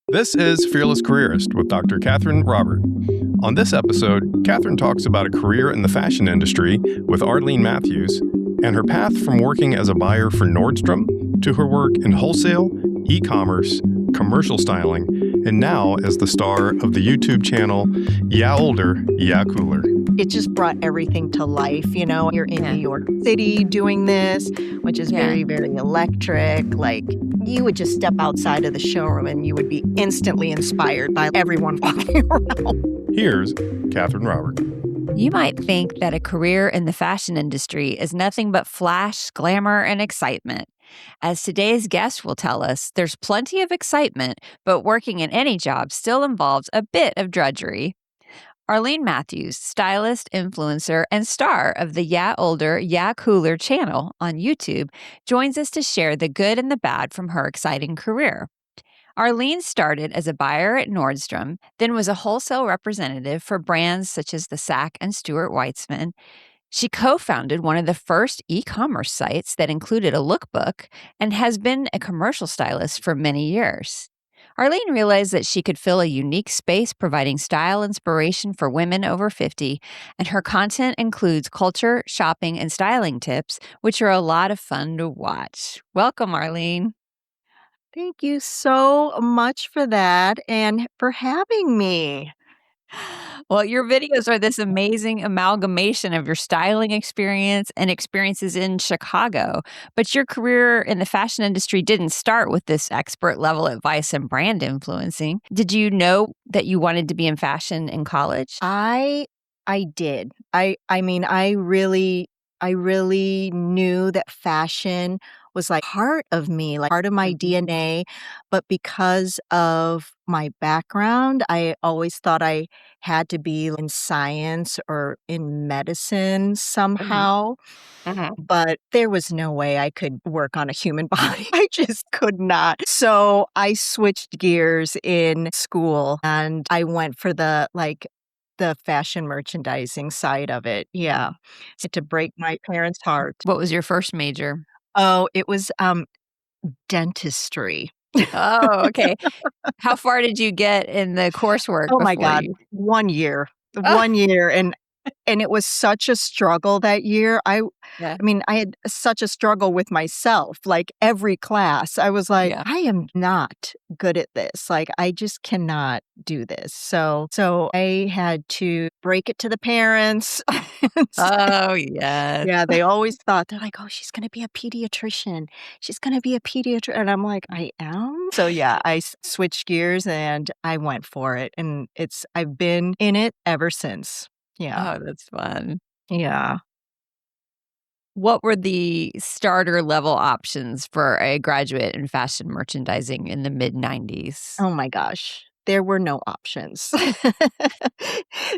This is Fearless Careerist with Dr. Catherine Robert. On this episode, Catherine talks about a career in the fashion industry with Arlene Matthews and her path from working as a buyer for Nordstrom to her work in wholesale, e-commerce, commercial styling, and now as the star of the YouTube channel Yeah Older, Yeah Cooler. It just brought everything to life, You're in Yeah. New York City doing this, which is Yeah. very, very electric. Like, you would just step outside of the showroom and you would be instantly inspired by everyone walking around. Here's Catherine Robert. You might think that a career in the fashion industry is nothing but flash, glamour, and excitement. As today's guest will tell us, there's plenty of excitement, but working in any job still involves a bit of drudgery. Arlene Matthews, stylist, influencer, and star of the Yeah Older, Yeah Cooler channel on YouTube, joins us to share the good and the bad from her exciting career. Arlene started as a buyer at Nordstrom, then was a wholesale representative for brands such as the Sack and Stuart Weitzman. She co-founded one of the first e-commerce sites that included a lookbook and has been a commercial stylist for many years. Arlene realized that she could fill a unique space providing style inspiration for women over 50, and her content includes culture, shopping, and styling tips, which are a lot of fun to watch. Welcome, Arlene. Thank you so much for that and for having me. Well, your videos are this amazing amalgamation of your styling experience and experiences in Chicago. But your career in the fashion industry didn't start with this expert level advice and brand influencing. Did you know that you wanted to be in fashion in college? I did. I mean, I really knew that fashion was like part of me, like part of my Mhm. DNA. But because of my background, I always thought I had to be in science or in medicine Mhm. somehow. Mhm. But there was no way I could work on a human body. I just could not. So I switched gears in school and I went for the fashion merchandising side of it. Yeah. Had to break my parents' heart. What was your first major? Oh, it was dentistry. Oh, okay. How far did you get in the coursework Oh my before God. you? 1 year. Oh, 1 year, and it was such a struggle that year. I yeah. I mean, I had such a struggle with myself, like, every class, I was like, Yeah. "I am not good at this, like, I just cannot do this." So I had to break it to the parents. Oh, yes. Yeah, they always thought, they're like, "Oh, she's gonna be a pediatrician. She's gonna be a pediatrician." And I'm like, "I am?" So, yeah, I switched gears and I went for it, and I've been in it ever since. Yeah, Oh, that's fun. yeah. What were the starter level options for a graduate in fashion merchandising in the mid-90s? Oh my gosh, there were no options.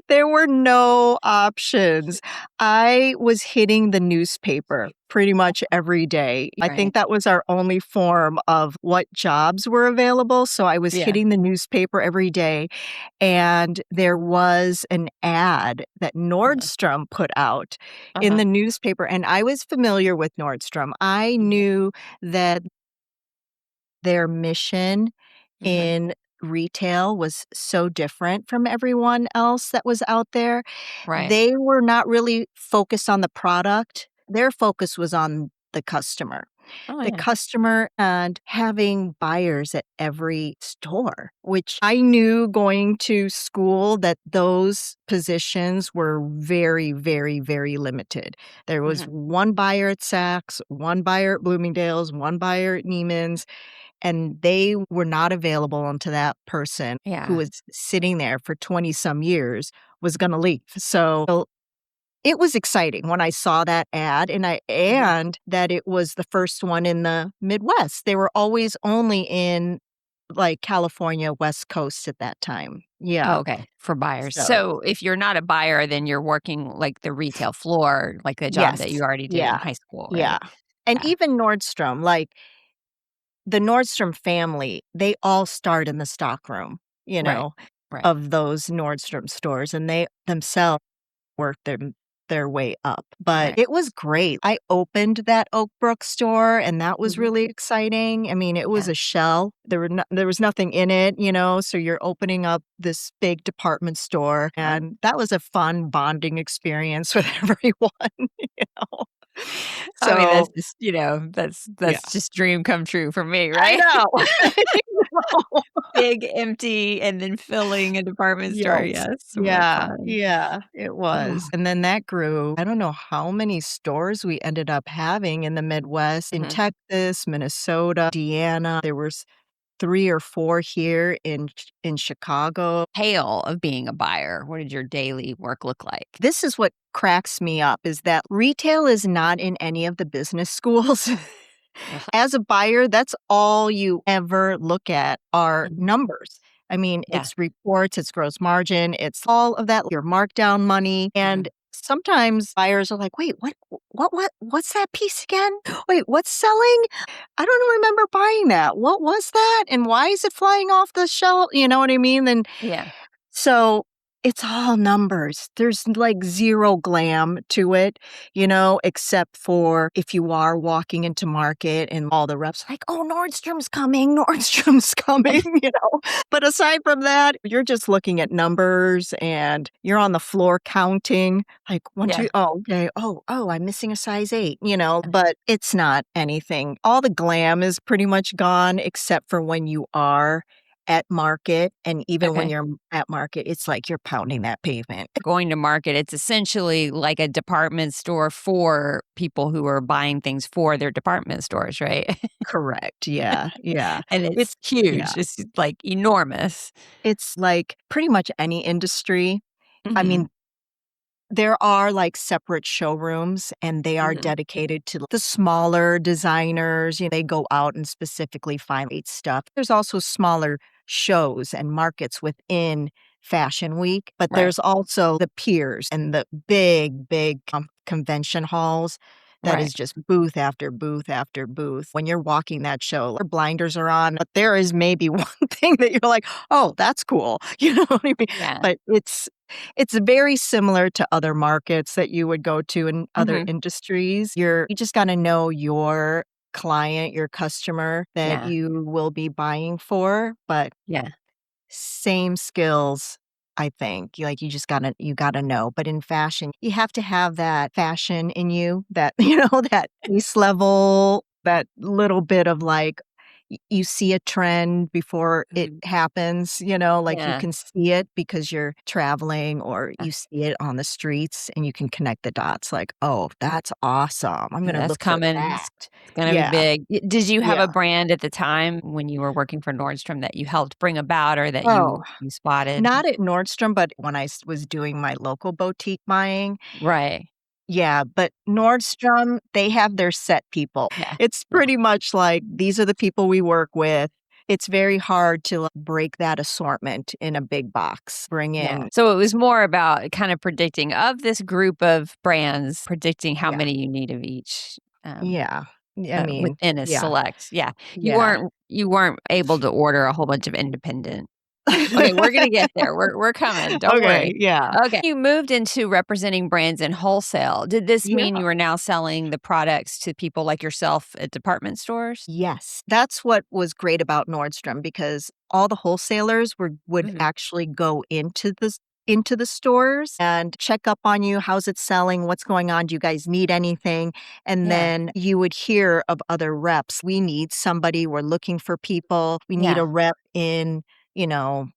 There were no options. I was hitting the newspaper pretty much every day. I Right. think that was our only form of what jobs were available, so I was Yeah. hitting the newspaper every day, and there was an ad that Uh-huh. Nordstrom put out in Uh-huh. the newspaper, and I was familiar with Nordstrom. I Yeah. knew that their mission Mhm. in retail was so different from everyone else that was out there. Right. They were not really focused on the product. Their focus was on the customer. Oh, The yeah. customer and having buyers at every store, which I knew going to school that those positions were very, very, very limited. There was Mhm. one buyer at Saks, one buyer at Bloomingdale's, one buyer at Neiman's, and they were not available until that person who Yeah. was sitting there for 20 some years was gonna leave. So it was exciting when I saw that ad Mhm. and that it was the first one in the Midwest. They were always only in, like, California, West Coast at that time. Oh, Yeah. okay, for buyers. So So, if you're not a buyer, then you're working, like, the retail floor, like the job that yes. you already did in Yeah. high school, Yeah. right? And Yeah. even Nordstrom, like, the Nordstrom family, they all start in the stockroom, Right. Right. of those Nordstrom stores, and they themselves work them. their way up. But Right. it was great. I opened that Oak Brook store, and that was Mhm. really exciting. I mean, it was Yeah. a shell. There was nothing in it, so you're opening up this big department store, Uh-huh. and that was a fun bonding experience with everyone, you know. I mean, that's So, just, yeah. that's just dream come true for me, I right? know. Big, empty, and then filling a department store. Yes. Yes, what Yeah, fun. yeah, it was. And then that grew. I don't know how many stores we ended up having in the Midwest, in Mhm. Texas, Minnesota, Indiana. There was 3 or 4 here in Chicago. Hail of being a buyer. What did your daily work look like? This is what cracks me up is that retail is not in any of the business schools. Ugh. As a buyer, that's all you ever look at are Mhm. numbers. I mean, Yeah. it's reports, it's gross margin, it's all of that, your markdown money. And Mhm. sometimes buyers are like, wait, what's that piece again? Wait, what's selling? I don't remember buying that. What was that? And why is it flying off the shelf? You know what I mean? And Yeah. so it's all numbers. There's like zero glam to it, except for if you are walking into market and all the reps like, oh, Nordstrom's coming, Nordstrom's coming, But aside from that, you're just looking at numbers and you're on the floor counting like one, Yeah. two, oh, okay. Oh, I'm missing a size 8, but it's not anything. All the glam is pretty much gone except for when you are at market, and even when Okay. you're at market, it's like you're pounding that pavement. Going to market, it's essentially like a department store for people who are buying things for their department stores, right? Correct, yeah, yeah. And It's it's yeah, huge. It's, like, enormous. it's like pretty much any industry. I Mhm. mean, there are, like, separate showrooms, and they are Mhm. dedicated to the smaller designers, they go out and specifically find stuff. There's also smaller shows and markets within Fashion Week, but Right. there's also the piers and the big, big convention halls that Right. is just booth after booth after booth. When you're walking that show, your blinders are on, but there is maybe one thing that you're like, "Oh, that's cool." You know what I mean? Yeah. But it's very similar to other markets that you would go to in other Mhm. industries. You just gotta know your client, your customer that Yeah. you will be buying for, but Yeah. same skills, I think. Like, you gotta know. But in fashion, you have to have that fashion in you, that, that base level, that little bit of, like, you see a trend before it Mhm. happens, like, you Yeah. can see it because you're traveling or Uh, you see it on the streets and you can connect the dots like, "Oh, that's awesome. I'm gonna that's look for coming. that." It's gonna be Yeah, big. Did you have yeah. a brand at the time when you were working for Nordstrom that you helped bring about or that Oh, you spotted? not at Nordstrom, but when I was doing my local boutique buying. Right. Yeah, but Nordstrom, they have their set people. Yeah. It's Yeah. pretty much like, these are the people we work with. It's very hard to, like, break that assortment in a big box. Bring Yeah. in So it was more about kind of predicting of this group of brands, predicting how Yeah, many you need of each, yeah. I mean, within a yeah, select. Yeah. yeah. You weren't able to order a whole bunch of independent. Okay, we're gonna get there. We're coming. Don't Okay, worry. yeah. Okay. You moved into representing brands in wholesale. Did this mean Yeah. you are now selling the products to people like yourself at department stores? Yes. That's what was great about Nordstrom because all the wholesalers would Mhm. actually go into the stores and check up on you. How's it selling? What's going on? Do you guys need anything? And Yeah. then you would hear of other reps. We need somebody. We're looking for people. We need Yeah. a rep in, you know,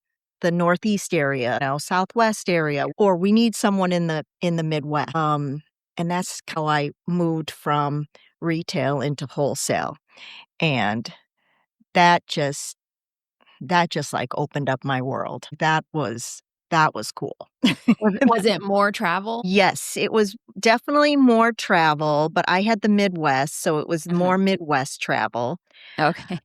the Northeast area, Southwest area, or we need someone in the Midwest. And that's how I moved from retail into wholesale. And that just like opened up my world. That was cool. Was it more travel? Yes, it was definitely more travel, but I had the Midwest, so it was Uh-huh. more Midwest travel. Okay.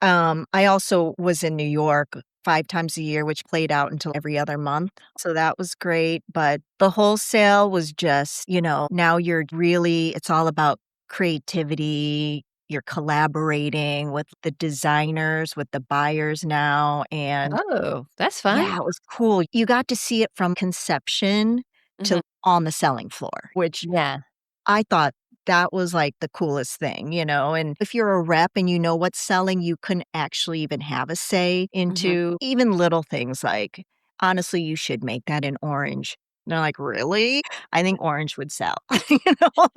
I also was in New York 5 times a year, which played out until every other month, so that was great, but the wholesale was just, now it's all about creativity, you're collaborating with the designers, with the buyers now, and Oh, that's fun. yeah, it was cool. You got to see it from conception to on the selling floor, which Yeah. I thought that was like the coolest thing, and if you're a rep and you know what's selling, you couldn't actually even have a say into even little things like, honestly, you should make that in orange. And they're like, really? I think orange would sell. you know?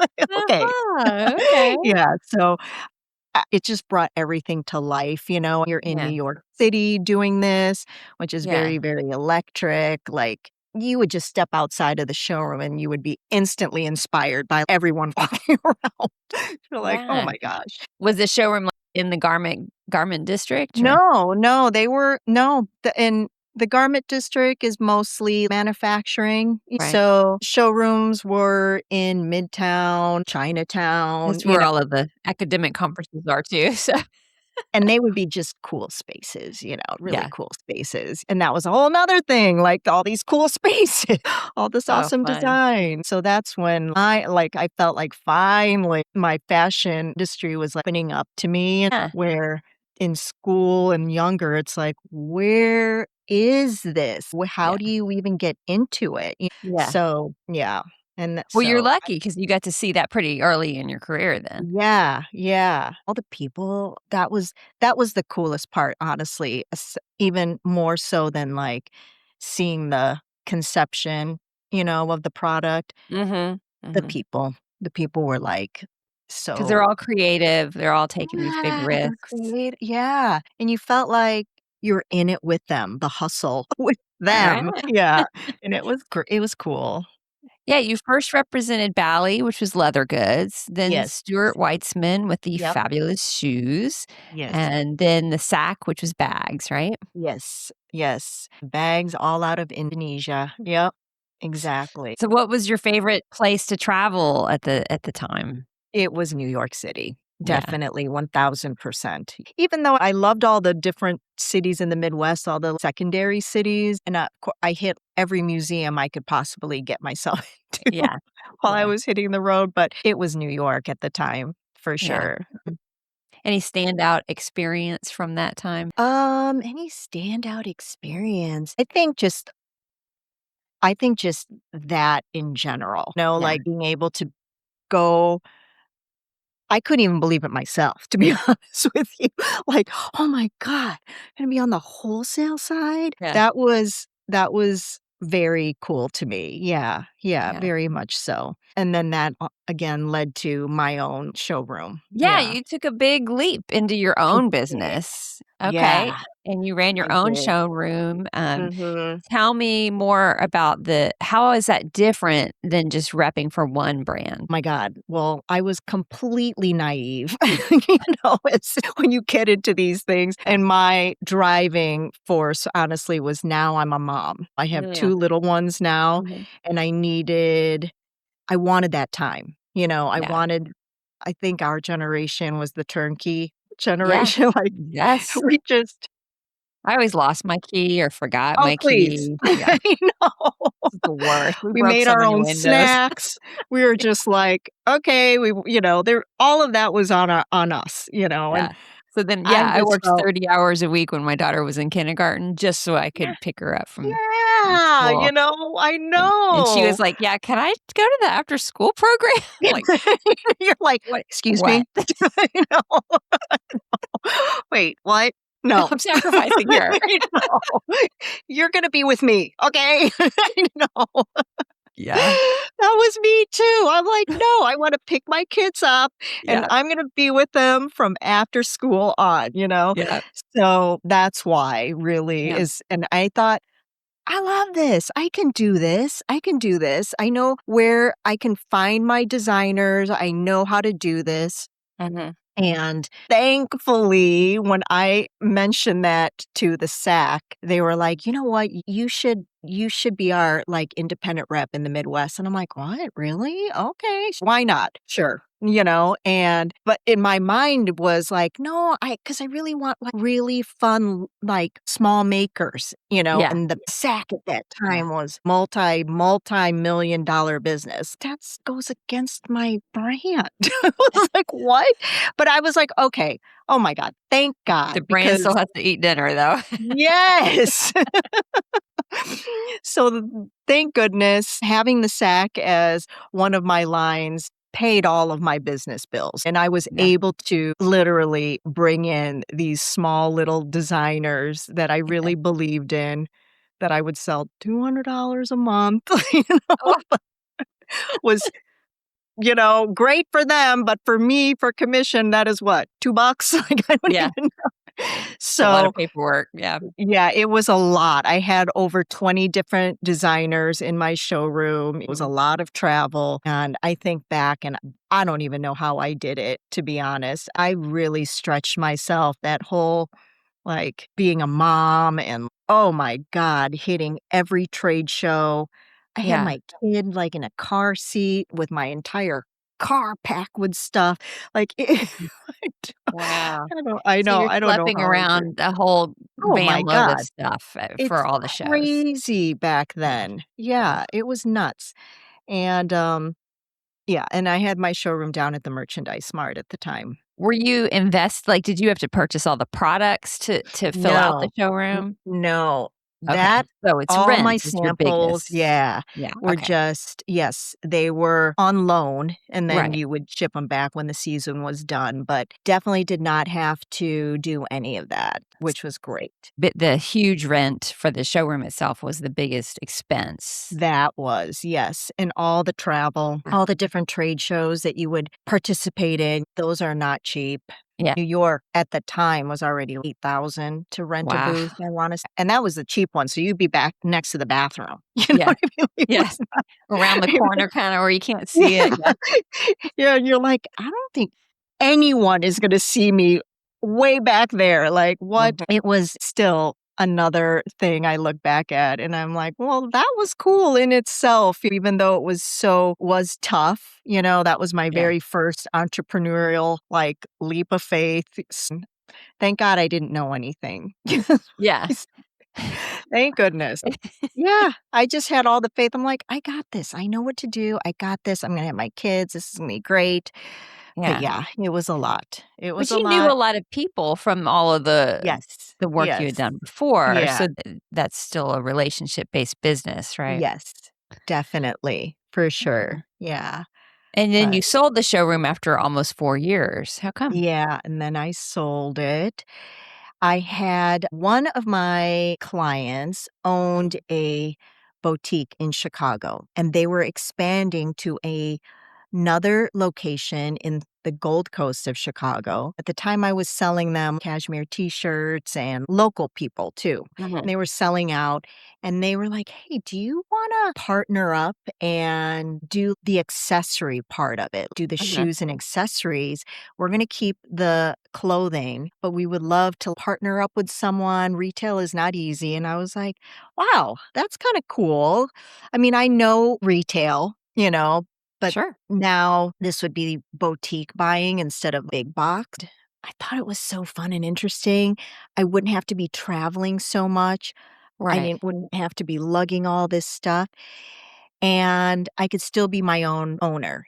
Okay. Uh-huh. Okay. Yeah. So it just brought everything to life. You're in New Yeah. York City doing this, which is Yeah. very, very electric. Like, you would just step outside of the showroom and you would be instantly inspired by everyone walking around. You're like, "Oh Yeah. my gosh." Was the showroom, like, in the garment district or? No, no, they were no, the garment district is mostly manufacturing. Right. So, showrooms were in Midtown, Chinatown, That's where all of the academic conferences are too, so and they would be just cool spaces, really yeah. cool spaces. And that was a whole 'nother thing, like, all these cool spaces, all this Oh, awesome fun. design. So that's when I felt like finally my fashion industry was like, opening up to me, Yeah. where in school and younger, it's like, "Where is this? How Yeah. do you even get into it?" Yeah. So, yeah, Well, you're so lucky because you got to see that pretty early in your career then. yeah, yeah. All the people, that was the coolest part, honestly, even more so than, like, seeing the conception, of the product. Mhm. The Mhm. people. The people were, like, 'Cause they're so all creative, they're all taking these big yeah, they're risks. creative, yeah, and you felt like you're in it with them, the hustle with Alright. them. Yeah, and it was cool. Yeah, you first represented Bally, which was leather goods, then Yes. Stuart Weitzman with the Yep. fabulous shoes, Yes. and then the Sack, which was bags, right? Yes, yes. Bags all out of Indonesia. Yep, exactly. So what was your favorite place to travel at the time? It was New York City. Yeah. Definitely 1000%. Even though I loved all the different cities in the Midwest, all the secondary cities, and I hit every museum I could possibly get myself into Yeah. while I Yeah. was hitting the road, but it was New York at the time, for Yeah. sure. Any standout experience from that time? Any standout experience? I think just that in general. Yeah. Like being able to go I couldn't even believe it myself, to be honest with you. Like, "Oh my god, gonna be on the wholesale side?" Yeah. That was very cool to me. Yeah, yeah, Yeah. very much so. And then that, again led to my own showroom. Yeah, Yeah, you took a big leap into your I own did. business. Okay. Yeah, And you ran I your own did. showroom. Mhm. Tell me more about how is that different than just repping for one brand? My god. Well, I was completely naive, it's when you get into these things, and my driving force, honestly, was now I'm a mom. I have Yeah. 2 little ones now, Mhm. and I wanted that time, Yeah. I think our generation was the turnkey Yeah. generation, like, Yes. we just I always lost my key or forgot "Oh, my please." key. Yeah. I know. It's the worst. We We broke made so our many own windows. snacks. We were just like, "Okay," there all of that was on us, and Yeah. So then, I yeah, I just worked felt 30 hours a week when my daughter was in kindergarten just so I yeah, could pick her up from yeah, school. I And she know. was like, "Yeah, can I go to the after school program?" I'm like, You're like, "What "Excuse what? me?" You know? "Wait, what? No." I'm sacrificing her." No. "You're gonna be with me, okay?" No. Yeah. That was me too. I'm like, "No, I wanna pick my kids up, and Yeah. I'm gonna be with them from after school on?" Yeah. So, that's why really Yeah. is and I thought, "I love this. I can do this. I can do this. I know where I can find my designers. I know how to do this." Mhm. And thankfully, when I mentioned that to the SAC, they were like, "You know what? You should be our, like, independent rep in the Midwest." And I'm like, "What? Really? Okay. Why not? Sure." But in my mind it was like, "No, because I really want, like, really fun, like, small makers," Yeah. and the SAC at that Yeah. time was multi-million dollar business. That goes against my brand. I was like, "What?" But I was like, "Okay. Oh my god. Thank The God." brand still Because has to eat dinner, though. yes. So thank goodness having the sack as one of my lines paid all of my business bills. And I was Yeah. able to literally bring in these small little designers that I really believed in that I would sell $200 a month, Oh, was, great for them. But for me, for commission, that is what, $2? Like, I don't yeah. even know. It's a lot of So paperwork. Yeah. yeah, it was a lot. I had over 20 different designers in my showroom. It was a lot of travel. And I think back and I don't even know how I did it, to be honest. I really stretched myself that whole like being a mom and oh my God, hitting every trade show. I had Yeah. my kid like in a car seat with my entire car packed with stuff. Like, Wow. I So know, you're I don't know schlepping how I did. around a whole Oh my van load of God. stuff It's for all the shows. crazy back Yeah. then. Yeah, it was nuts. And, yeah, and I had my showroom down at the Merchandise Mart at the time. Were you did you have to purchase all the products to fill out the No. showroom? No. Okay. That So it's all my rent is your samples, biggest. yeah, Yeah, were okay. just yes, they were on loan, and then Right. you would ship them back when the season was done, but definitely did not have to do any of that, which was great. But the huge rent for the showroom itself was the biggest expense. That was, yes, and all the travel, all the different trade shows that you would participate in, those are not cheap. Yeah. New York at the time was already 8,000 to rent a Wow. booth, I wanna s and that was the cheap one, so you'd be back next to the bathroom, you know Yeah. what I mean? It Yeah. was not Around the it corner kinda where you can't see yeah. it. Yeah. Yeah, and you're like, "I don't think anyone is gonna see me way back there." Like, what? Mhm. It was still another thing I look back at, and I'm like, "Well, that was cool in itself," even though it was tough, that was my Yeah. very first entrepreneurial, like, leap of faith. Thank God I didn't know anything. Yeah. Thank goodness. Yeah, I just had all the faith. I'm like, "I got this. I know what to do. I got this. I'm gonna have my kids. This is gonna be great." But Yeah. yeah, it was a lot. It was But a you knew lot. a lot of people from all of Yes. the work you had Yes. done before, Yeah. so that's still a relationship-based business, right? Yes. Definitely. For Mhm. sure. Yeah. And then you But sold the showroom after almost 4 years. How come? yeah, and then I sold it. I had one of my clients owned a boutique in Chicago, and they were expanding to another location in the Gold Coast of Chicago. At the time, I was selling them cashmere t-shirts and local people too. And Mhm. they were selling out, and they were like, "Hey, do you want to partner up and do the accessory part of it? Do the Mhm. shoes and accessories? We're going to keep the clothing, but we would love to partner up with someone. Retail is not easy." And I was like, "Wow, that's kind of cool." I mean, I know retail, but Sure. now this would be boutique buying instead of big box. I thought it was so fun and interesting. I wouldn't have to be traveling so much. I Right. didn't wouldn't have to be lugging all this stuff, and I could still be my own owner,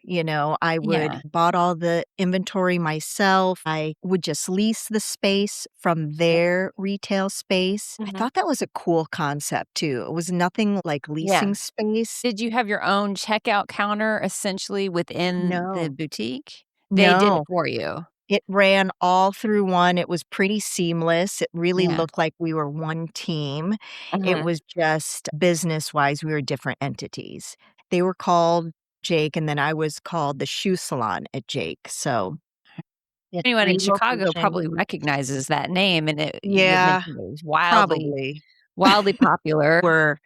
I would Yeah. bought all the inventory myself. I would just lease the space from Yep. their retail space. I Mhm. thought that was a cool concept too. It was nothing like Yeah. leasing space. Did you have your own checkout counter essentially within the No. boutique? They did it No. for you? It ran all through one. It was pretty seamless. It really Yeah. looked like we were one team. It Mhm. was just business-wise, we were different entities. They were called Jake, and then I was called the Shoe Salon at Jake. So, yeah, Anyone in 3 Chicago locations. probably recognizes that name, and you had Yeah, mentioned it was probably. wildly popular. Were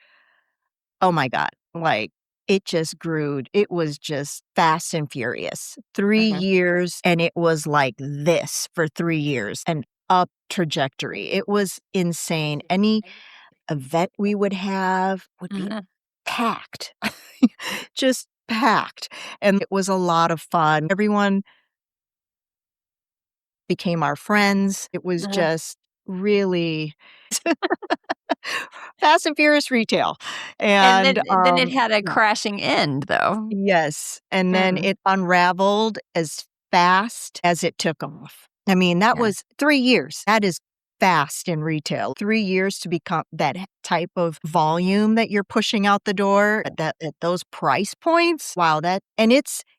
oh my god, like, it just grew. It was just fast and furious. 3 Mhm. years, and it was like this for 3 years, an up trajectory. It was insane. Any event we would have would be Mhm. packed, just packed, and it was a lot of fun. Everyone became our friends. It was Mhm. just really fast and furious retail, And and, then it had a yeah. crashing end, though. Yes, and then Mm. it unraveled as fast as it took off. I mean, that Yeah. was 3 years. That is fast in retail. 3 years to become that type of volume that you're pushing out the door at those price points. Wow,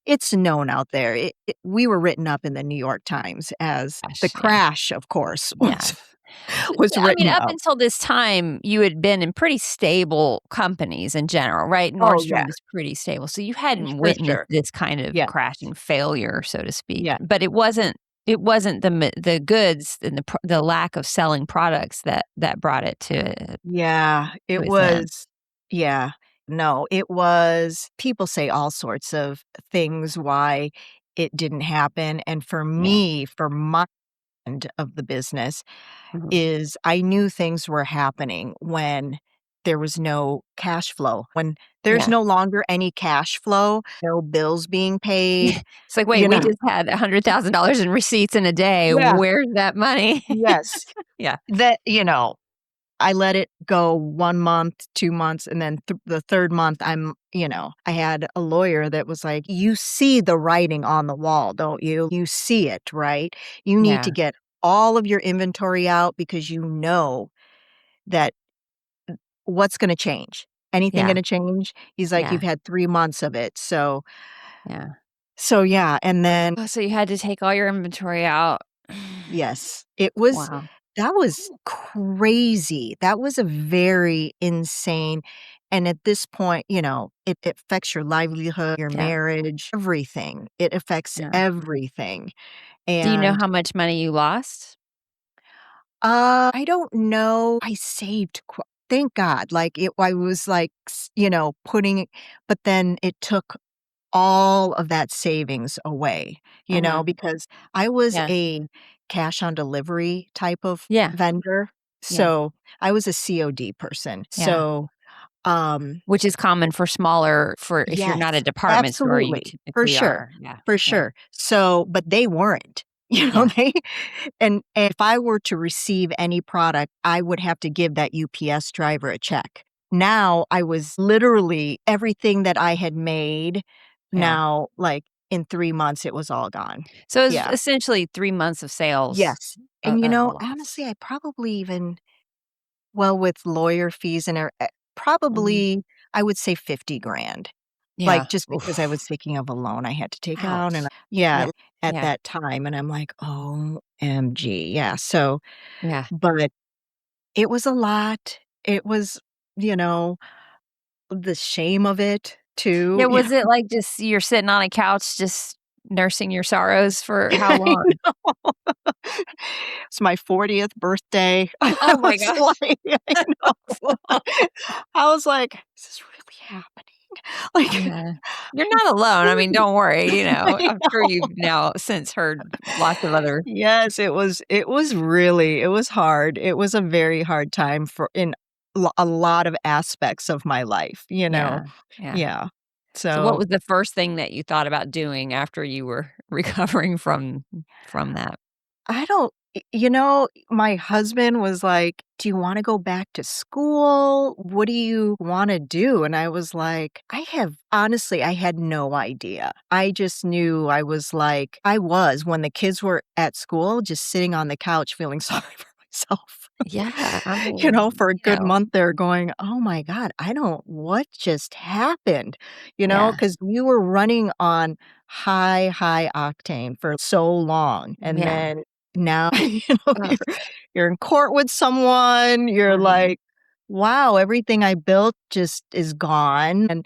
it's known out there. We were written up in the New York Times as the Gosh, yeah. crash, of course, Yeah. was I mean, written up up. until this time, you had been in pretty stable companies in general, right? Oh, yeah, Nordstrom was pretty stable. So you hadn't for witnessed sure. this kind of Yeah, crashing failure, so to speak. yeah, But it wasn't the goods and the lack of selling products that brought it yeah, to it its end. was yeah. No, it was people say all sorts of things why it didn't happen, and for Yeah. me, for my end of the business, Mhm. is I knew things were happening when there was no cash flow. When there's Yeah. no longer any cash flow, no bills being paid, It's like, "Wait, you we know. just had $100,000 in receipts in a day. Yeah, Where's that money?" yes. Yeah. I let it go 1 month, 2 months, and then the 3rd month, I had a lawyer that was like, "You see the writing on the wall, don't you? You see it, right? You need Yeah. to get all of your inventory out because you know that what's gonna change? Anything Yeah. gonna change?" He's like, Yeah. "You've had 3 months of it." Yeah. Yeah, and then Oh, so you had to take all your inventory out. yes, Wow. that was crazy. That was a very insane and at this point, it affects your livelihood, your Yeah. marriage, everything. It affects Yeah. everything, Do you know and, how much money you lost? I don't know. I saved thank God, like, I was, like, putting but then it took all of that savings away, Uh-huh. because I was Yeah. a cash on delivery type of Yeah. vendor. Yeah. So, I was a COD person. Yeah. Um Which is common for if you're not a yes, department store, you absolutely, for typically sure, are. Yeah. for Yeah. sure. So, but they weren't, Yeah. they and if I were to receive any product, I would have to give that UPS driver a check. Now, I was literally everything that I had made, Yeah. now, like, in 3 months, it was all gone. So it's Yeah. essentially 3 months of sales Yes. And, of a loss. honestly, I probably even well, with lawyer fees and Mhm. probably, I would say 50 grand. Like, Yeah. just because I was Oof. thinking of a loan I had to take out and Ouch. yeah, Yeah. at Yeah. that time, and I'm like, "OMG." Yeah, Yeah. but it was a lot. It was, you know, the shame of it too. Yeah, was it like just you're sitting on a couch just nursing your sorrows for how I long? know. It's my 40th birthday. I Oh my was gosh. like, I know. I was like, "Is this really happening?" Like, Yeah. You're not alone. I mean, don't worry, I I'm sure know. you've now since heard lots of other. Yes, it was hard. It was a very hard time for in a lot of aspects of my life, you know? Yeah, yeah. Yeah. So what So was the first thing that you thought about doing after you were recovering from that? I don't my husband was like, "Do you wanna go back to school? What do you wanna do?" And I was like, I had no idea. I just knew I was when the kids were at school, just sitting on the couch feeling sorry for myself. Yeah, I mean, For a good month there going, "Oh my god, I don't what just happened?" yeah, Because you were running on high, high octane for so long, and yeah. then now, Ugh, you're in court with someone, you're mhm. like, "Wow, everything I built just is gone," and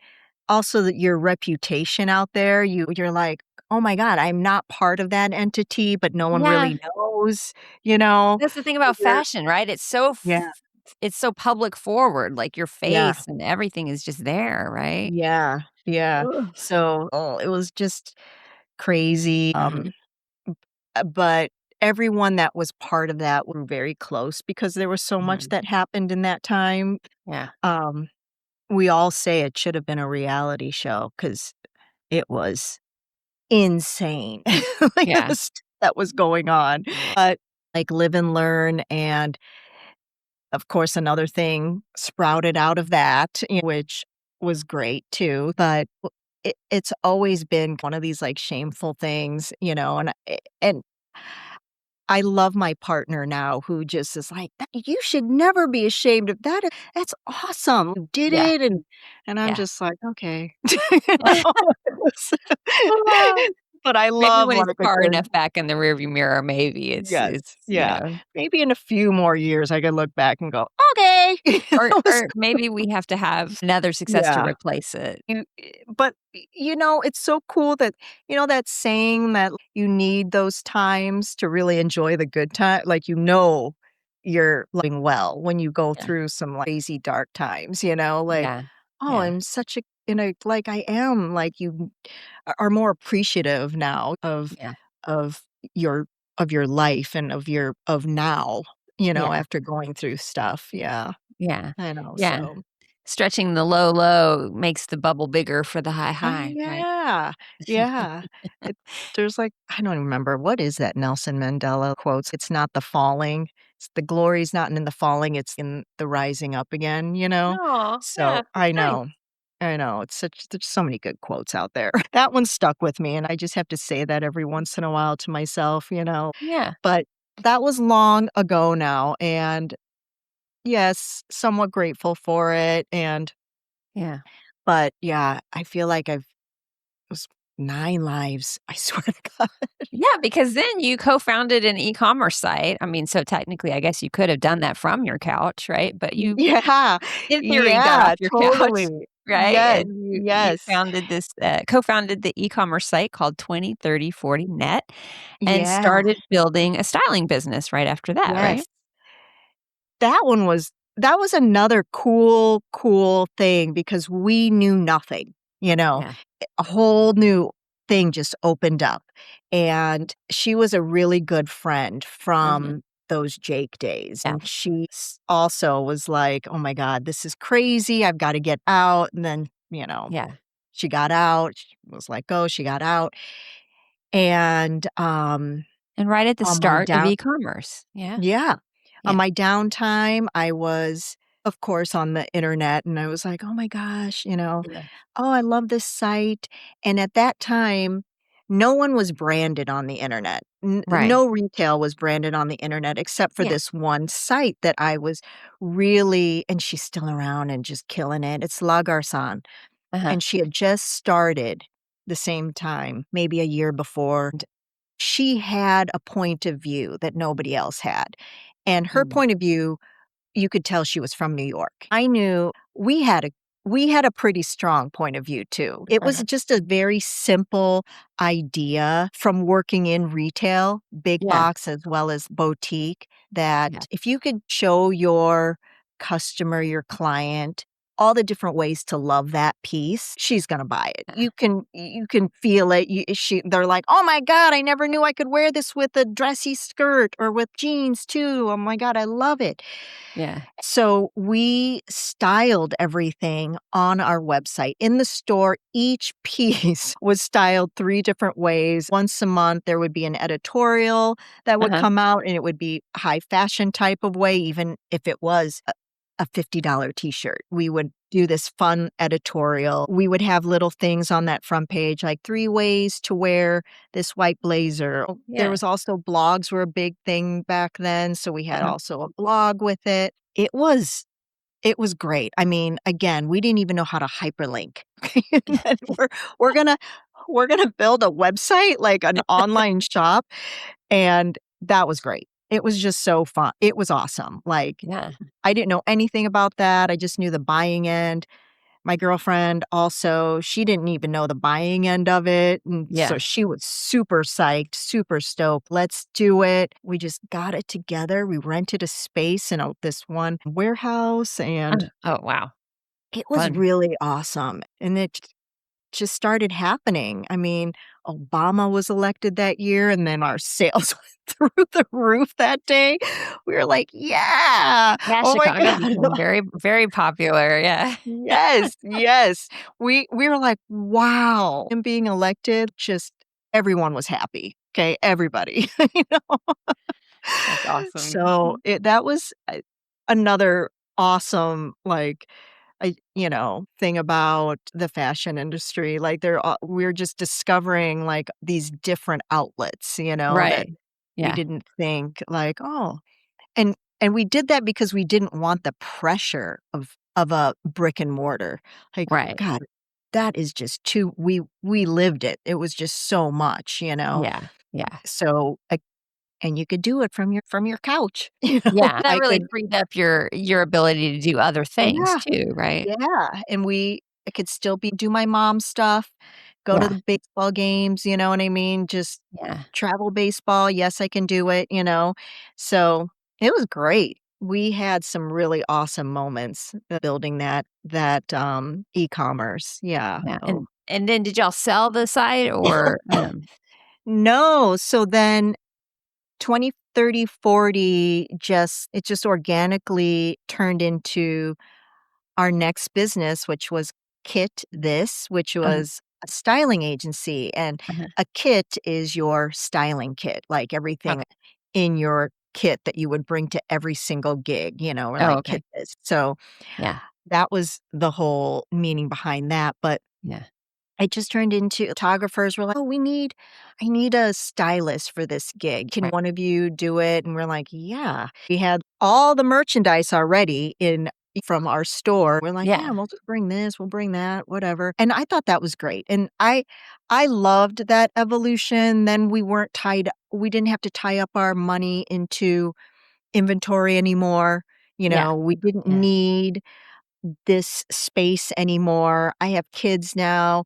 also that your reputation out there, you're like, "Oh my god, I'm not part of that entity, but no one Yeah, really knows," you know? that's the thing about You're fashion, right? yeah, It's so public forward, like, your yeah. face and everything is just there, right? Yeah, yeah. Ugh. It was just crazy, but everyone that was part of that were very close because there was so much Mhm. that happened in that time. Yeah, Um, we all say it should have been a reality show because it was insane, like, yeah, that was going on, but, like, live and learn, and, of course, another thing sprouted out of that, which was great too, but it's always been one of these, like, shameful things, and I love my partner now who just is like, "That you should never be ashamed of that. That's awesome. You did Yeah, it." And I'm yeah. just like, "Okay." You know? It's Well, but I maybe love, when it's like, a far good enough back in the rearview mirror, maybe yes, it's, yeah. Maybe in a few more years, I could look back and go, "Okay." or That was maybe we have to have another success to yeah. replace it. But, it's so cool that that saying that you need those times to really enjoy the good time like, you're living well when you go Yeah, through some, like, crazy dark times, like, yeah, "Oh, yeah, I'm such a" like, I am, like, you are more appreciative now yeah, of your of your life and of now, yeah, after going through stuff, yeah, yeah, I know, yeah. so Stretching the low, low makes the bubble bigger for the high, high, right? yeah, yeah. It there's, like I don't even remember, what is that Nelson Mandela quotes? "It's not the falling, it's the glory's not in the falling, it's in the rising up again," you know? Oh, yeah, So, that's nice. I know, there's so many good quotes out there. That one stuck with me, and I just have to say that every once in a while to myself. Yeah, But that was long ago now, and yes, somewhat grateful for it, yeah. but, yeah, I feel like I've was 9 lives, I swear to God. Yeah, because then you co-founded an e-commerce site. I mean, so technically, I guess you could have done that from your couch, right? But you, Yeah, in theory, got off yeah, your couch, totally. right? Yes, And you yes, founded this, co-founded the e-commerce site called 203040 Net and yeah, started building a styling business right after that, right? yes. That was another cool thing because we knew nothing, you know? Yeah. A whole new thing just opened up, and she was a really good friend Mhm. from those Jake days, Yeah. and she also was like, "Oh my god, this is crazy, I've gotta get out," and then, Yeah. she got out, she was let go, she got out, and, And right at the on my start of down e-commerce. Yeah. yeah. On Yeah. my downtime, I was, of course, on the internet, and I was like, "Oh my gosh," Yeah. "Oh, I love this site," and at that time, no one was branded on the internet. Right. No retail was branded on the internet except for Yeah. this one site that I was really and she's still around and just killing it. It's La Garçon, Uh-huh. and she had just started the same time, maybe a year before. She had a point of view that nobody else had, and her Mm. point of view, you could tell she was from New York. I knew we had a pretty strong point of view too. It was Uh-huh. just a very simple idea from working in retail, big Yeah. box as well as boutique, that Yeah. if you could show your customer, your client, all the different ways to love that piece, she's gonna buy it. Yeah. You can feel it. They're like, "Oh my god, I never knew I could wear this with a dressy skirt or with jeans too. Oh my god, I love it." Yeah. So we styled everything on our website. In the store, each piece was styled 3 different ways. Once a month, there would be an editorial that would Uh-huh. come out, and it would be high fashion type of way, even if it was a $50 t-shirt. We would do this fun editorial. We would have little things on that front page, like 3 ways to wear this white blazer. There Yeah. was also blogs were a big thing back then, so we had Uh-huh. also a blog with it. It was great. I mean, again, we didn't even know how to hyperlink. And we're gonna build a website, like an online shop, and that was great. It was just so fun. It was awesome. Like, Yeah. I didn't know anything about that. I just knew the buying end. My girlfriend also, she didn't even know the buying end of it, and so Yeah. she was super psyched, super stoked. "Let's do it." We just got it together. We rented a space in this one warehouse, and Oh, wow. it was Fun. really awesome, and it just started happening. I mean, Obama was elected that year, and then our sales went through the roof that day. We were like, "Yeah. Yeah, Oh my Chicago god." became very, very popular, yeah. Yes, yes. We were like, "Wow." Him being elected, just everyone was happy, okay? Everybody, you know? That's awesome. So, that was, another awesome, like, thing about the fashion industry, like, we're just discovering, like, these different outlets, that Right. We Yeah. didn't think like, "Oh," and we did that because we didn't want the pressure of a brick and mortar. Like, Right. God, that is just too we lived it. It was just so much, you know? Yeah. Yeah. So, and you could do it from your couch, Yeah. That I really could freed up your ability to do other things yeah, too, right? yeah, and I could still be do my mom's stuff, go to Yeah. the baseball games, you know what I mean? Just Yeah. travel baseball, yes, I can do it, you know? So, it was great. We had some really awesome moments building e-commerce, yeah. Yeah. Oh. And then did y'all sell the site or, No, so then 20, 30, 40 just organically turned into our next business, which was Kit This, which uh-huh, was a styling agency, and uh-huh. a kit is your styling kit, like everything Okay. in your kit that you would bring to every single gig, we're Oh, like, okay. "Kit This." So, Yeah. that was the whole meaning behind that, but Yeah. it just turned into photographers were like, "Oh, I need a stylist for this gig. Can Right. one of you do it?" And we're like, "Yeah." We had all the merchandise already in from our store. We're like, "Yeah, Yeah. we'll just bring this, we'll bring that, whatever." And I thought that was great. And I loved that evolution. Then we didn't have to tie up our money into inventory anymore. Yeah. We didn't Yeah. need this space anymore. I have kids now.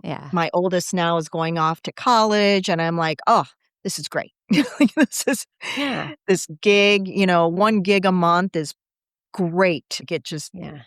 Yeah. My oldest now is going off to college, and I'm like, "Oh, this is great." Like, Yeah. this gig, 1 gig a month is great. Get just Yeah.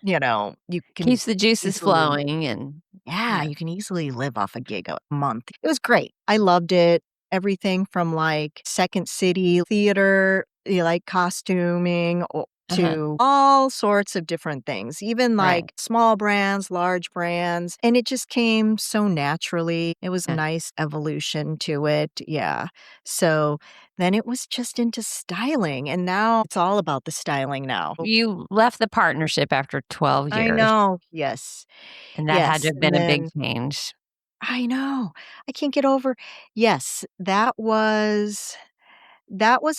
you can Keeps the juices easily flowing and yeah, yeah. you can easily live off a gig a month. It was great. I loved it. Everything from, like, Second City theater, like, costuming Uh-huh. to all sorts of different things, even, Right. like, small brands, large brands, and it just came so naturally. It was a Yeah. nice evolution to it, yeah. So, then it was just into styling, and now it's all about the styling now. You left the partnership after 12 I years, know. Yes. and that had to Yes, have and been a big then change. I know. I can't get over yes, that was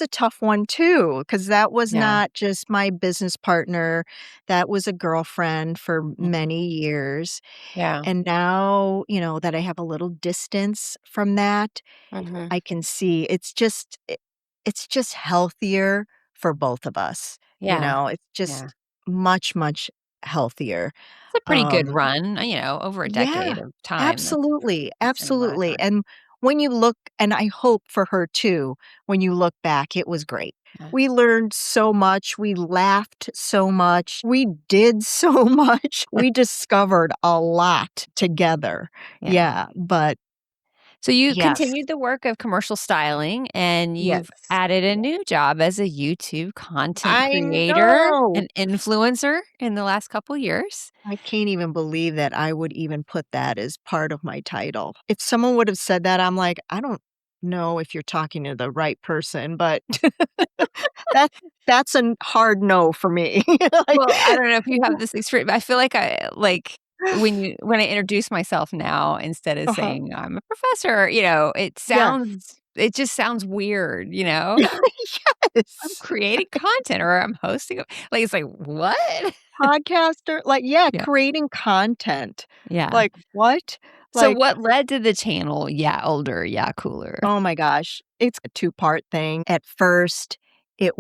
a tough one too, because that was Yeah. not just my business partner, that was a girlfriend for Mhm. many years, Yeah. and now, that I have a little distance from that, Mhm. I can see it's just healthier for both of us, Yeah. it's Yeah. just much, much healthier. It's a pretty good Um run, over a Yeah, decade of time. absolutely, That's been a lot of absolutely, time. and when you look and I hope for her too, when you look back, it was great. Yeah. We learned so much, we laughed so much, we did so much, we discovered a lot together. Yeah. Yeah, but So you yes, continued the work of commercial styling, and yes. you've added a new job as a YouTube content I creator know! and influencer in the last couple years. I can't even believe that I would even put that as part of my title. If someone would have said that, I'm like, "I don't know if you're talking to the right person," but that that's a hard no for me. Like Well, I don't know if you have this experience, but I feel like when I introduce myself now instead of Uh-huh. saying I'm a professor, Yes. it just sounds weird, I'm Yes. creating content or I'm hosting a like, it's like, "What?" Podcaster, like, yeah, Yeah. creating content. Yeah. Like, what? So Like, what led to the channel, Yeah Older, Yeah Cooler? oh my gosh, it's a two-part thing. At first, I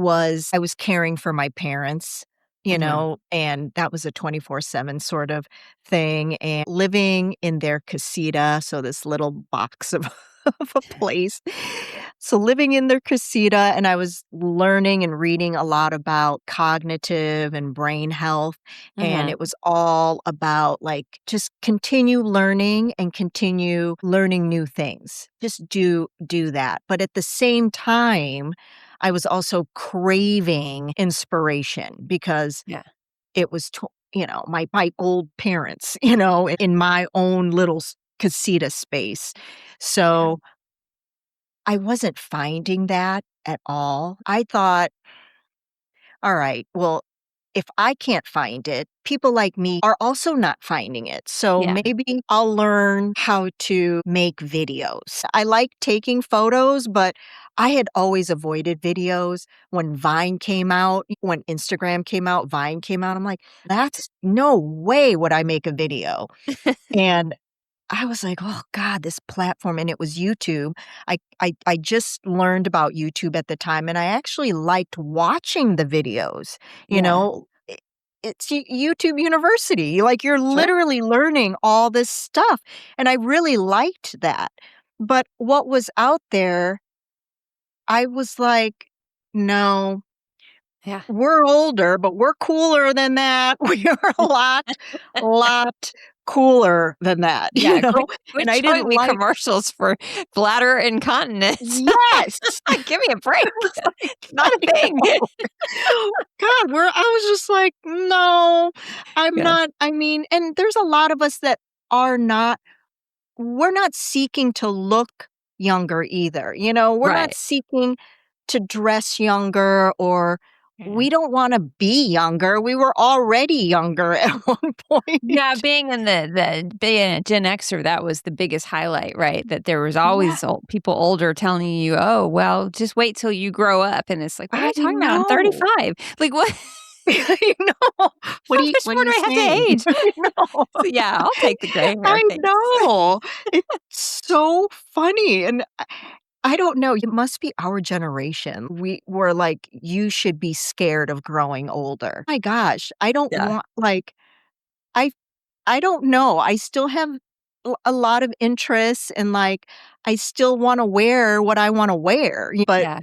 was caring for my parents, Mhm. and that was a 24/7 sort of thing, and living in their casita, so this little box of of a place. So living in their casita, and I was learning and reading a lot about cognitive and brain health, and Mhm. it was all about, like, just continue learning and continue learning new things. Just do that. But at the same time, I was also craving inspiration because Yeah. it was my old parents, in my own little casita space. Yeah. So I wasn't finding that at all. I thought, all right, well, if I can't find it, people like me are also not finding it. So Yeah. maybe I'll learn how to make videos. I like taking photos, but I had always avoided videos when Vine came out, when Instagram came out, Vine came out. I'm like, that's no way would I make a video. And I was like, "Oh god, this platform," and it was YouTube. I just learned about YouTube at the time, and I actually liked watching the videos, you Yeah. know? It's YouTube University, like, you're Sure. literally learning all this stuff, and I really liked that. But what was out there, I was like, "No, Yeah. we're older, but we're cooler than that. We are a lot cooler than that," you Yeah. know? Quit And I showing didn't me like commercials for bladder incontinence. Yes! Like, give me a break. It's not a I thing. know. God, I was just like, "No, I'm Yeah. not." I mean, and there's a lot of us that are not we're not seeking to look younger either, you know? We're not Right. seeking to dress younger, or Yeah. we don't wanna be younger. We were already younger at one Yeah, point. being a Gen Xer, that was the biggest highlight, right? That there was Yeah, always people older telling you, "Oh, well, just wait till you grow up." And it's like, "What are I you talking about? I'm know. 35." Like, what? I know. How much What are more do you I have to saying? age? I know. So, yeah, I'll take the gray hair, I thanks. know. It's so funny, and I don't know, it must be our generation. We were like, "You should be scared of growing older." My gosh, I don't Yeah. want like, I I don't know, I still have a lot of interests, and, like, I still wanna wear what I wanna wear, but Yeah.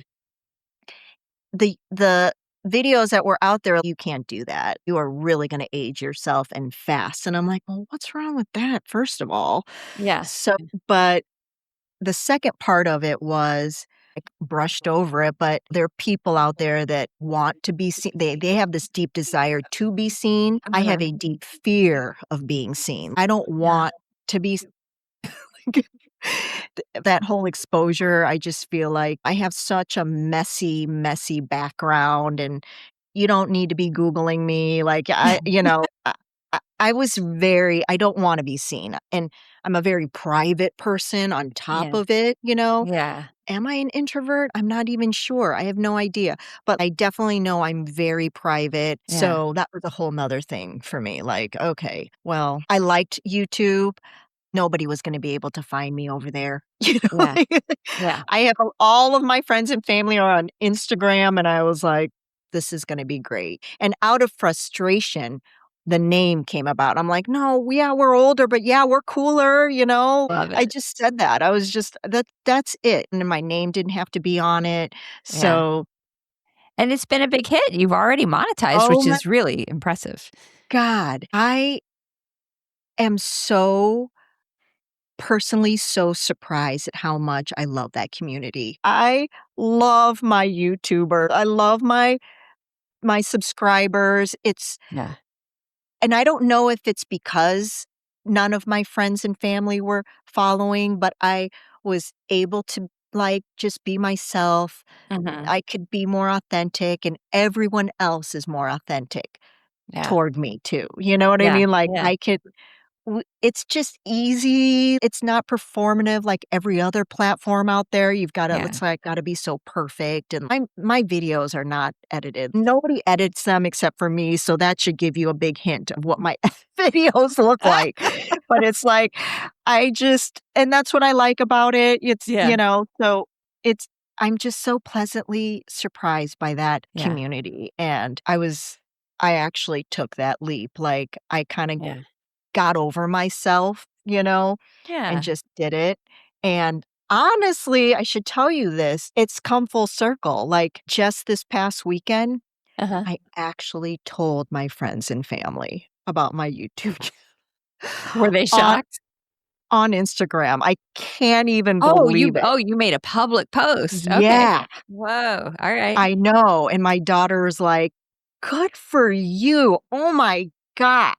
the videos that were out there, you can't do that. You are really gonna age yourself and fast, and I'm like, "Well, what's wrong with that, first of all?" Yeah. So but the second part of it was brushed over it, but there are people out there that want to be seen. They have this deep desire to be seen. I have Uh-huh. a deep fear of being seen. I don't Yeah. want to be that whole exposure. I just feel like I have such a messy, messy background, and you don't need to be Googling me. Like, I was very, I don't want to be seen. And I'm a very private person on top Yeah. of it, you know? Yeah. Am I an introvert? I'm not even sure. I have no idea. But I definitely know I'm very private. Yeah. So that was a whole nother thing for me. Like, okay, well, I liked YouTube. Nobody was gonna be able to find me over there, you know, Yeah. like, Yeah. I have all of my friends and family are on Instagram, and I was like, "This is gonna be great," and out of frustration, the name came about. I'm like, "No, yeah, we're older, but yeah, we're cooler," you know? Love I it. just said that. I was just that's it, and my name didn't have to be on it, Yeah. so And it's been a big hit. You've already monetized, oh which my is really impressive. god, I am so personally so surprised at how much I love that community. I love my YouTuber. I love my subscribers. It's Yeah. and I don't know if it's because none of my friends and family were following, but I was able to like just be myself. Mhm. I could be more authentic, and everyone else is more authentic Yeah. toward me too. You know what I Yeah. mean? Like Yeah. I could it's just easy. It's not performative like every other platform out there. You've gotta Yeah. it's like gotta be so perfect, and my videos are not edited. Nobody edits them except for me, so that should give you a big hint of what my videos look like. But it's like, I just and that's what I like about it. It's, Yeah. so it's I'm just so pleasantly surprised by that Yeah. community, and I actually took that leap. Like, I kinda Yeah. got over myself, and Yeah. just did it, and honestly, I should tell you this, it's come full circle, like, just this past weekend, Uh-huh. I actually told my friends and family about my YouTube Were they on shocked? on Instagram. I can't even Oh, believe it. you made a public post. Okay. Yeah, Whoa. All right. I know, and my daughter's like, "Good for you. Oh my god."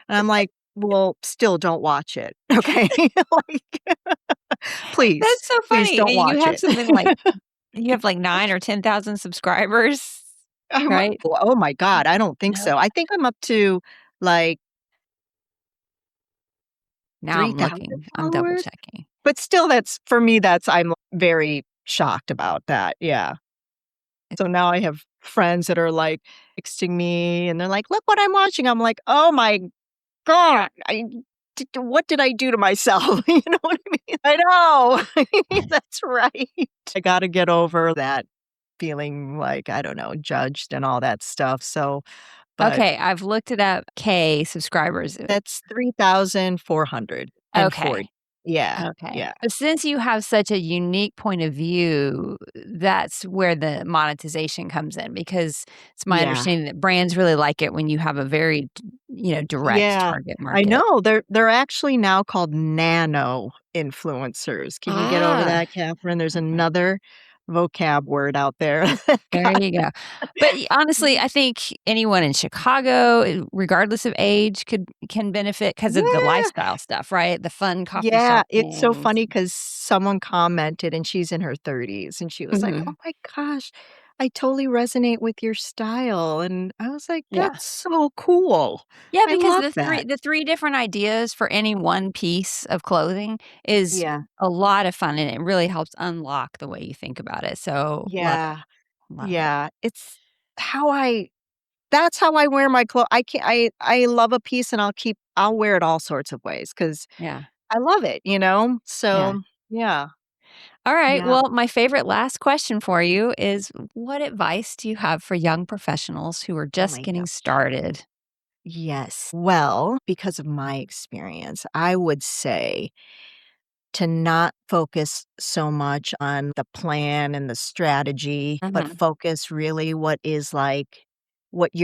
And I'm like, "Well, still don't watch it, okay? Like, please, That's so please funny. don't And watch it." you have like 9 or 10,000 subscribers. right? Oh my God, I don't think No. so. I think I'm up to like Now I'm 3,000 looking. I'm double followers. checking. But still, that's for me, I'm very shocked about that. Yeah. So now I have friends that are like texting me and they're like, look what I'm watching. I'm like, oh my God, what did I do to myself? You know what I mean? I know. That's right. I got to get over that feeling like, I don't know, judged and all that stuff. So, but Okay, I've looked it up. K subscribers. that's 3,440. Okay. Yeah. Okay. Yeah. But since you have such a unique point of view, that's where the monetization comes in because it's my Yeah. understanding that brands really like it when you have a very, direct Yeah, target I market. know. They're actually now called nano influencers. Can you get over Ah, that, Catherine? There's okay. another vocab word out there. There God. you go. But honestly, I think anyone in Chicago, regardless of age, can benefit because of the Yeah. lifestyle stuff, right? The fun coffee Yeah, shop it's so things. funny because someone commented, and she's in her 30s, and she was like, "Oh Mhm. my gosh, I totally resonate with your style," and I was like, Yeah. "That's so cool. Yeah, I because love the that." 3 different ideas for any one piece of clothing is Yeah. a lot of fun, and it really helps unlock the way you think about it. So, love it. Yeah. Love it. Yeah. It's how I That's how I wear my clothes. I love a piece and I'll wear it all sorts of ways because Yeah. I love it, you know? Yeah. So, yeah. All right. Yeah. Well, my favorite last question for you is what advice do you have for young professionals who are Oh just my getting gosh. started? Yes. Well, because of my experience, I would say to not focus so much on the plan and the strategy, but Mhm. focus really what you're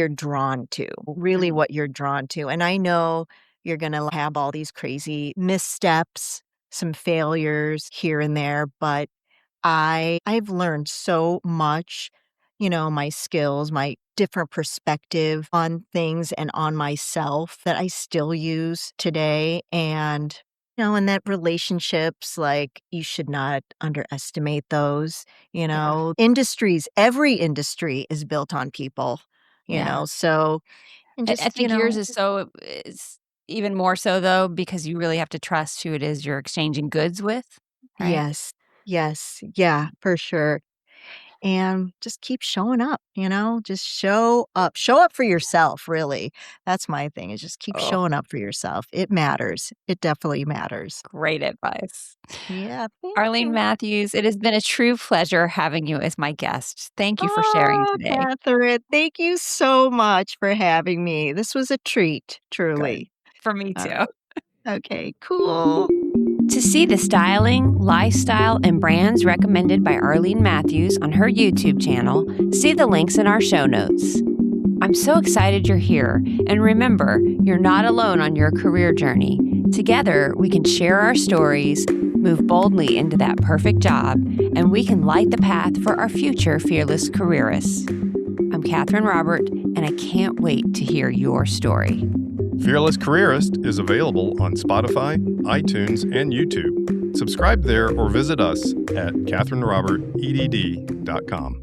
drawn to, really Mhm. what you're drawn to. And I know you're going to have all these crazy missteps, some failures here and there, but I've learned so much, my skills, my different perspective on things and on myself that I still use today. And that relationships, like, you should not underestimate those, Yeah. every industry is built on people, Yeah. so, and I just, think yours is even more so though because you really have to trust who it is you're exchanging goods with, right? yes, yes, yeah, for sure. And just keep showing up, just show up for yourself, really. That's my thing, is just keep Oh, showing up for yourself. It matters. It definitely matters. great advice. Yeah, thank Arlene you. Matthews, it has been a true pleasure having you as my guest. Thank you for sharing Oh, today. Catherine, thank you so much for having me. This was a treat, Good. truly. For me All too. right. Okay, cool. To see the styling, lifestyle, and brands recommended by Arlene Matthews on her YouTube channel, see the links in our show notes. I'm so excited you're here, and remember, you're not alone on your career journey. Together, we can share our stories, move boldly into that perfect job, and we can light the path for our future fearless careerists. I'm Catherine Robert, and I can't wait to hear your story. Fearless Careerist is available on Spotify, iTunes, and YouTube. Subscribe there or visit us at catherinerobertedd.com.